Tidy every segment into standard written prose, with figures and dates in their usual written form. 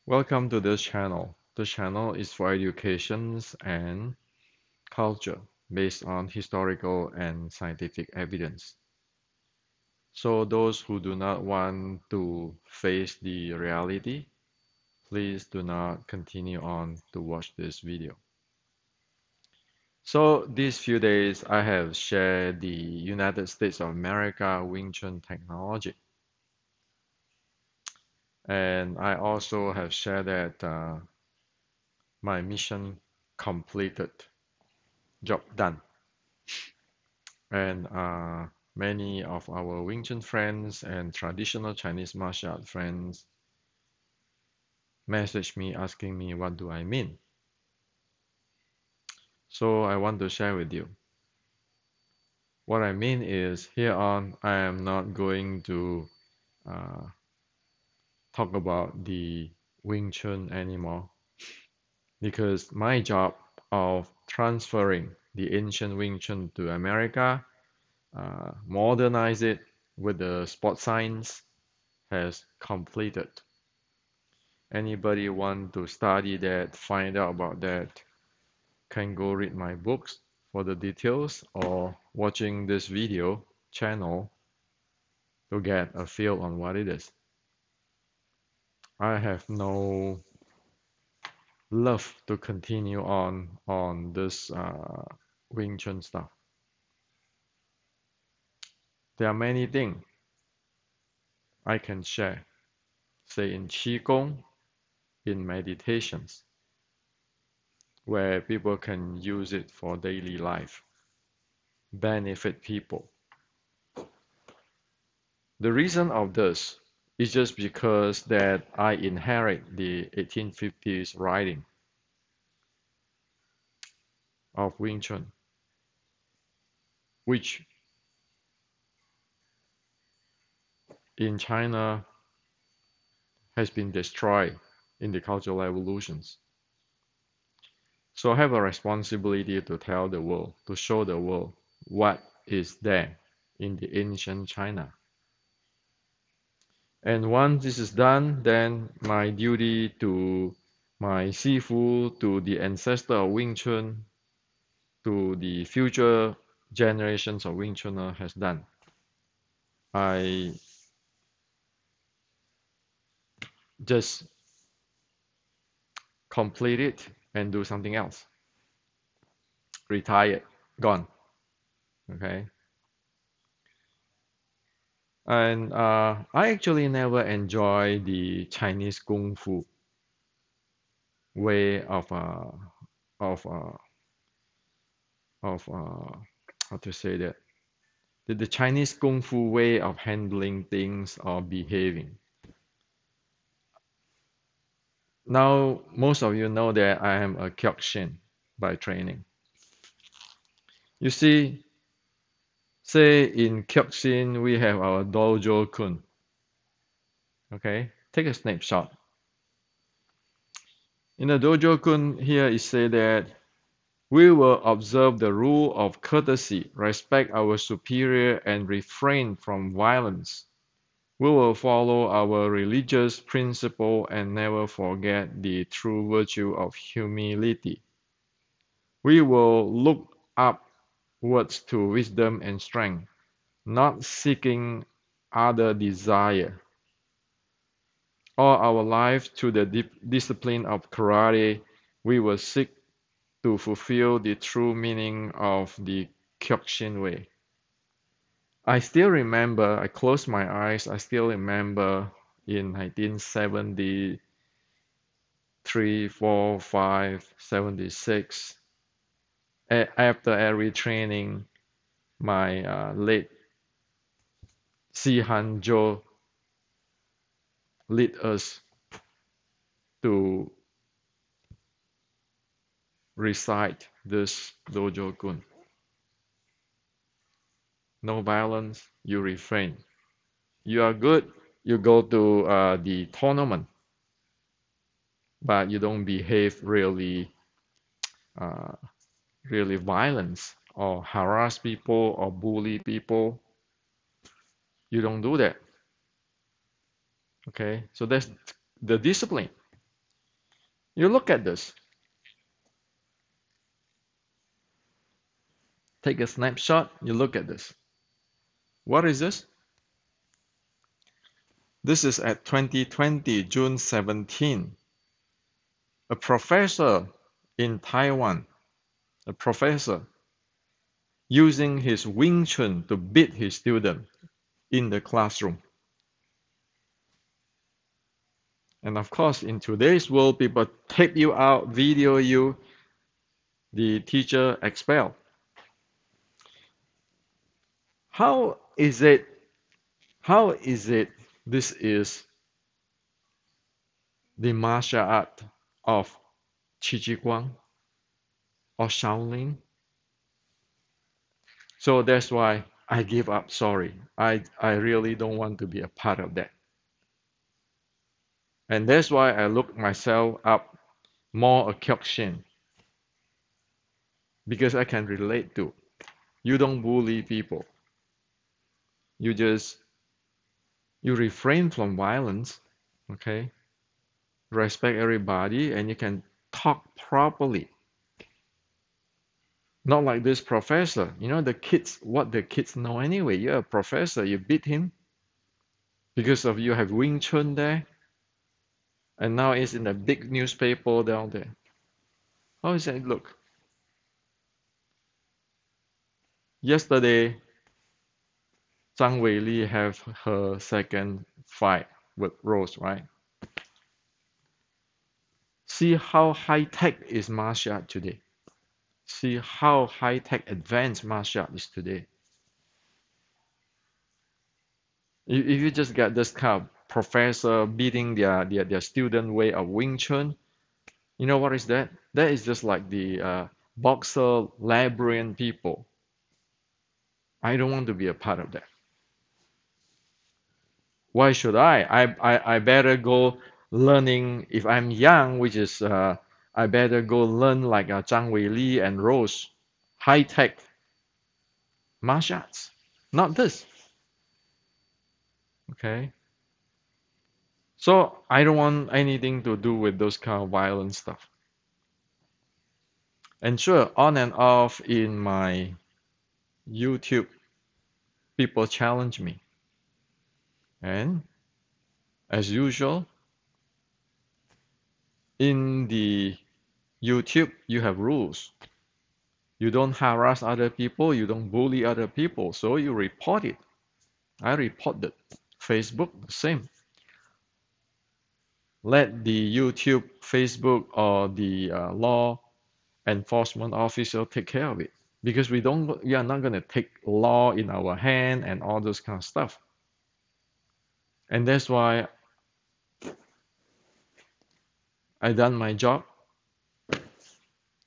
Welcome to this channel. The channel is for education and culture based on historical and scientific evidence. So those who do not want to face the reality, please do not continue on to watch this video. So these few days I have shared the United States of America Wing Chun technology. And I also have shared that my mission completed, job done. And many of our Wing Chun friends and traditional Chinese martial art friends message me asking me what do I mean. So I want to share with you. What I mean is here on I am not going to uh, talk about the Wing Chun anymore because my job of transferring the ancient Wing Chun to America, modernize it with the sport science has completed. Anybody want to study that, find out about that, can go read my books for the details or watching this video channel to get a feel on what it is. I have no love to continue on this Wing Chun stuff. There are many things I can share, say in Qigong, in meditations, where people can use it for daily life, benefit people. The reason of this is just because that I inherit the 1850s writing of Wing Chun, which in China has been destroyed in the cultural revolutions. So I have a responsibility to tell the world, to show the world what is there in the ancient China. And once this is done, then my duty to my Sifu, to the ancestor of Wing Chun, to the future generations of Wing Chun has done. I just complete it and do something else. Retired, gone. Okay. And I actually never enjoy the Chinese Kung Fu way of uh, of how to say that the Chinese Kung Fu way of handling things or behaving. Now, most of you know that I am a Kyokushin by training. You see, say in Kyokushin, we have our Dojo Kun. Okay, take a snapshot. In the Dojo Kun, here it says that we will observe the rule of courtesy, respect our superior, and refrain from violence. We will follow our religious principle and never forget the true virtue of humility. We will look upwards to wisdom and strength, not seeking other desire. All our life, through the discipline of karate, we will seek to fulfill the true meaning of the Kyokushin way. I still remember, I close my eyes, I still remember in 1973, 4, 5, 76, after every training, my late Si Hanjo lead us to recite this Dojo Gun. No violence, you refrain. You are good, you go to the tournament, but you don't behave uh, really violence or harass people or bully people. You don't do that. Okay, so that's the discipline. You look at this. Take a snapshot. You look at this. What is this? This is at 2020, June 17. A professor in Taiwan, a professor using his Wing Chun to beat his student in the classroom. And of course, in today's world, people tape you out, video you, the teacher expelled. How is it? How is it this is the martial art of Qi Ji Guang or Shaolin? So that's why I give up. Sorry. I really don't want to be a part of that. And that's why I look myself up more a Kyokushin because I can relate to. You don't bully people. You just you refrain from violence, okay? Respect everybody and you can talk properly. Not like this professor. You know the kids what the kids know anyway. You're a professor, you beat him because of you have Wing Chun there, and now it's in a big newspaper down there. How does that look? Yesterday, Zhang Weili have her second fight with Rose, right? See how high tech is martial art today. See how high tech advanced martial art is today. If you just get this kind of professor beating their student way of Wing Chun, you know what is that? That is just like the boxer labyrinth people. I don't want to be a part of that. Why should I? I better go learning if I'm young, which is I better go learn like Zhang Weili and Rose, high tech martial arts, not this. Okay. So I don't want anything to do with those kind of violent stuff. And sure, on and off in my YouTube, people challenge me. And as usual, in the YouTube, you have rules. You don't harass other people, you don't bully other people, so you report it. I reported. Facebook, the same. Let the YouTube, Facebook, or the law enforcement officer take care of it. Because we are not going to take law in our hand and all those kind of stuff. And that's why I done my job,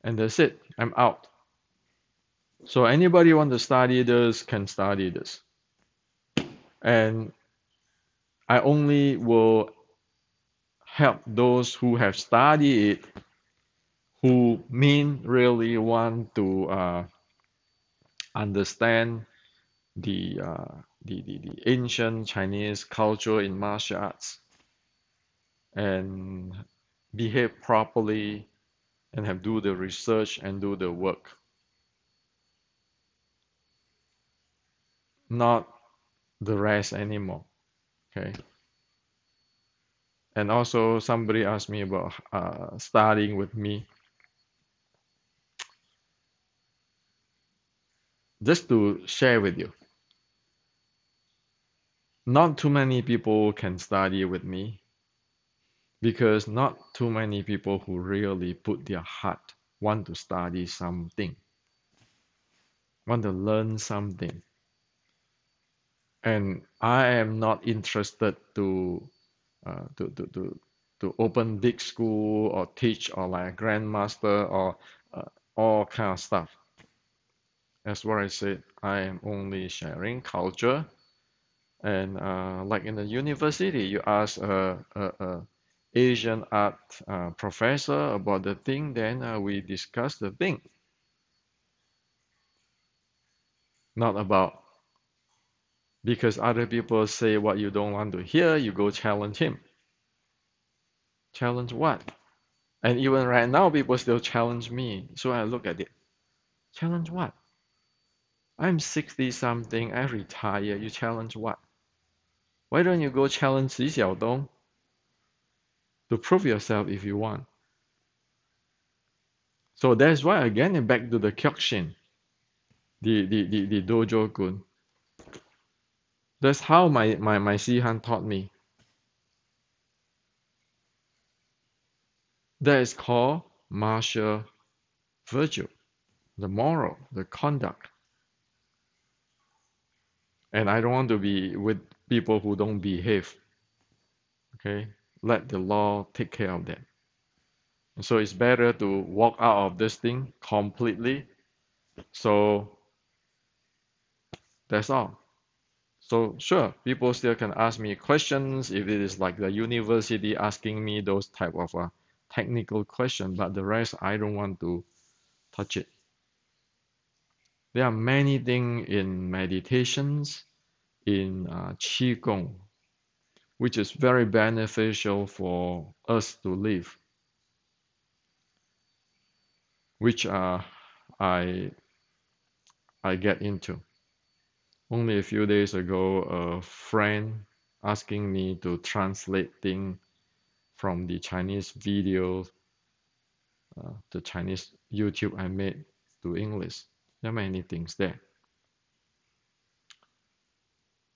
and that's it. I'm out. So anybody want to study this can study this. And I only will help those who have studied it, who really want to understand the ancient Chinese culture in martial arts and behave properly and have do the research and do the work. Not the rest anymore. Okay. And also somebody asked me about studying with me. Just to share with you, not too many people can study with me because not too many people who really put their heart want to study something, want to learn something. And I am not interested to uh, to, to, to, to open big school or teach or like a grandmaster or all kind of stuff. As what I said, I am only sharing culture. And like in the university, you ask a Asian art professor about the thing, then we discuss the thing. Not about because other people say what you don't want to hear, you go challenge him. Challenge what? And even right now, people still challenge me. So I look at it. Challenge what? I'm 60 something. I retire. You challenge what? Why don't you go challenge Xi Xiaodong to prove yourself if you want? So that's why again, back to the Kyokushin, the Dojo Gun. That's how my Sihan taught me. That is called martial virtue, the moral, the conduct. And I don't want to be with people who don't behave. Okay? Let the law take care of that. So it's better to walk out of this thing completely. So that's all. So sure, people still can ask me questions if it is like the university asking me those type of technical question, but the rest I don't want to touch it. There are many things in meditations, in Qigong, which is very beneficial for us to live, which I I get into. Only a few days ago, a friend asking me to translate things from the Chinese videos, the Chinese YouTube I made to English. There are many things there.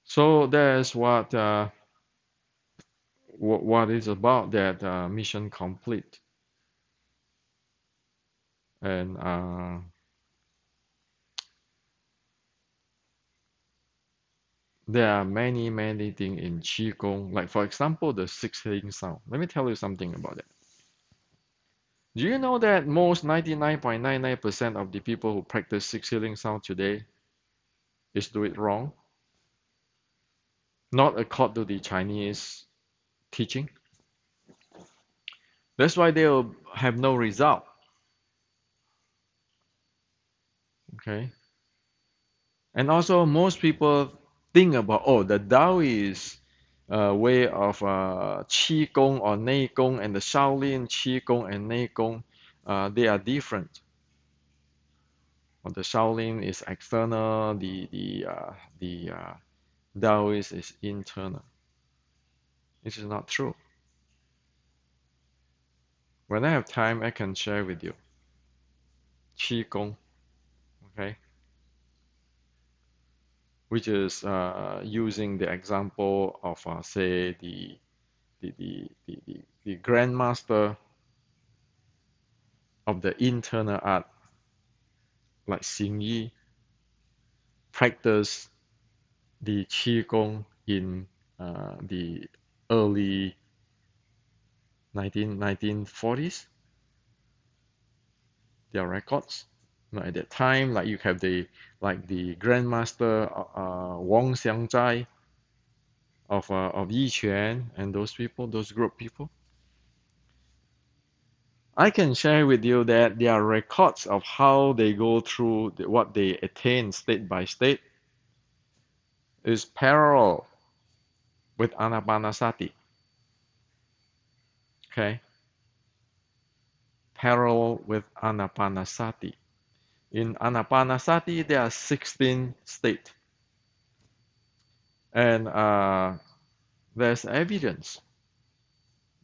So that's what is about that mission complete. And there are many things in Qigong. Like for example, the six healing sound. Let me tell you something about it. Do you know that most 99.99% of the people who practice six healing sound today is do it wrong? Not according to the Chinese teaching. That's why they'll have no result. Okay. And also most people think about, oh, the Taoist way of Qi Gong or Nei Gong and the Shaolin Qi Gong and Nei Gong, they are different. Or the Shaolin is external, the Taoist is internal. This is not true. When I have time, I can share with you. Qi Gong, okay, which is using the example of say the grandmaster of the internal art, like Xing Yi, practice the Qigong in the early 1940s. Their records. At that time, like you have the grandmaster Wang Xiangzai of Yiquan and those people, those group people. I can share with you that there are records of how they go through what they attain state by state is parallel with Anapanasati. Okay, parallel with Anapanasati. In Anapanasati, there are 16 states, and there's evidence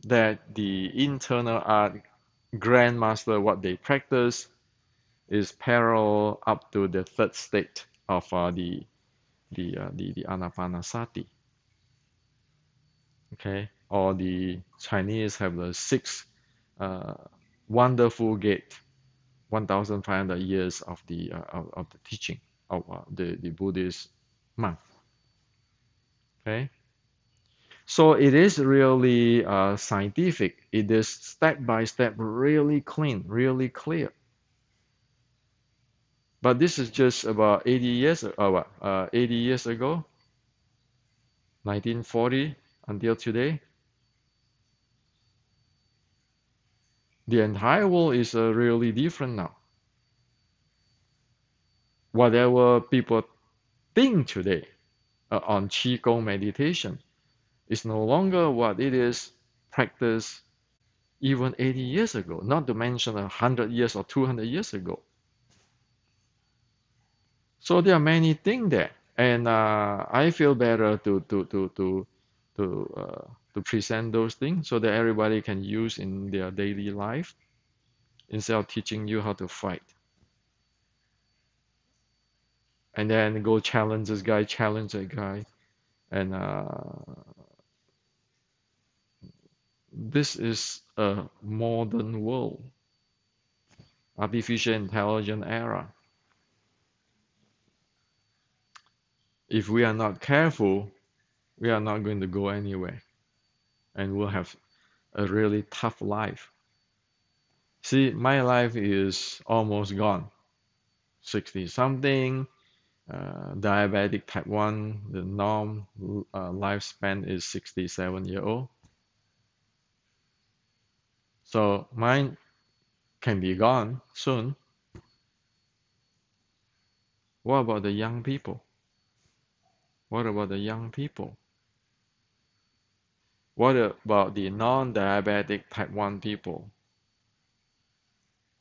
that the internal art grandmaster, what they practice, is parallel up to the third state of the Anapanasati. Okay, or the Chinese have the six uh, wonderful gate, 1,500 years of the teaching of the Buddhist monk. Okay, so it is really scientific. It is step by step, really clean, really clear. But this is just about 80 years, 80 years ago, 1940 until today. The entire world is really different now. Whatever people think today on Qigong meditation is no longer what it is practiced even 80 years ago, not to mention 100 years or 200 years ago. So there are many things there, and I feel better to present those things so that everybody can use in their daily life instead of teaching you how to fight. And then go challenge this guy, challenge that guy, and this is a modern world, artificial intelligence era. If we are not careful, we are not going to go anywhere, and we'll have a really tough life. See, my life is almost gone. 60 something, diabetic type 1, the norm lifespan is 67-year old. So mine can be gone soon. What about the young people? What about the young people? What about the non-diabetic type 1 people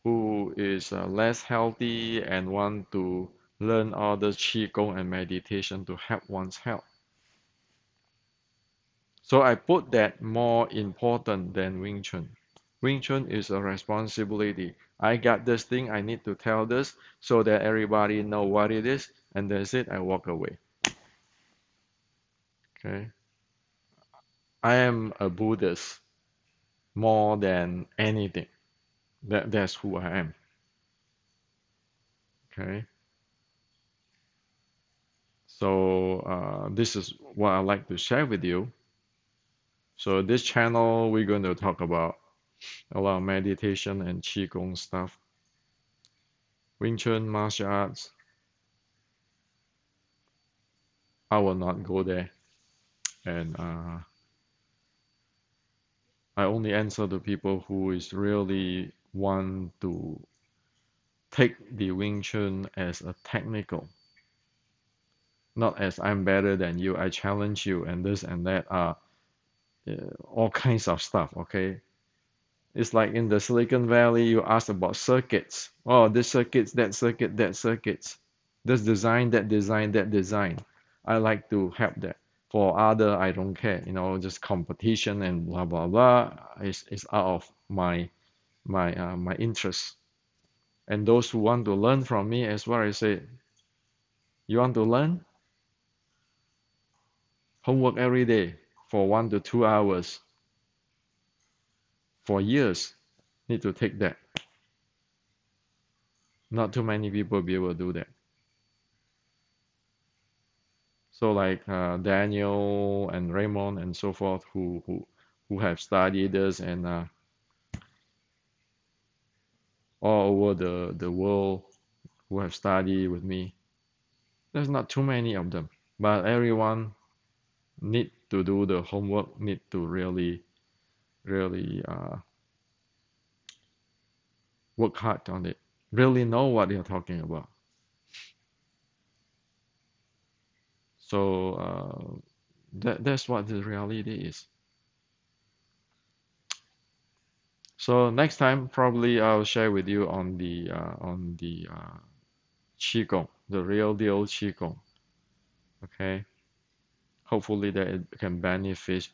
who is less healthy and want to learn all the qigong and meditation to help one's health? So I put that more important than Wing Chun. Wing Chun is a responsibility. I got this thing, I need to tell this so that everybody know what it is, and that's it, I walk away. Okay. I am a Buddhist more than anything. That's who I am. Okay. So this is what I like to share with you. So this channel, we're going to talk about a lot of meditation and qigong stuff. Wing Chun martial arts, I will not go there, and I only answer to people who is really want to take the Wing Chun as a technical, not as I'm better than you, I challenge you, and this and that are all kinds of stuff. Okay, it's like in the Silicon Valley, you ask about circuits. Oh, this circuits, that circuit, that circuits. This design, that design, that design. I like to help that. For other, I don't care. Just competition and blah blah blah. It's out of my interest. And those who want to learn from me, as well, I say, you want to learn? Homework every day for 1 to 2 hours for years. Need to take that. Not too many people be able to do that. So like Daniel and Raymond and so forth, who have studied this and all over the world, who have studied with me. There's not too many of them, but everyone need to do the homework, need to really work hard on it, really know what they're talking about. So that's what the reality is. So next time, probably I'll share with you on the qigong, the real deal qigong. Okay, hopefully that it can benefit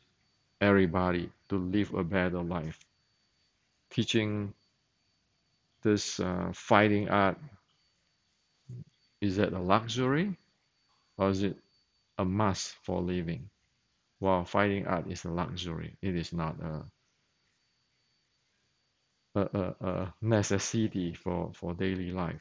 everybody to live a better life. Teaching this fighting art, is it a luxury or is it a must for living? Well, fighting art is a luxury. It is not a necessity for daily life.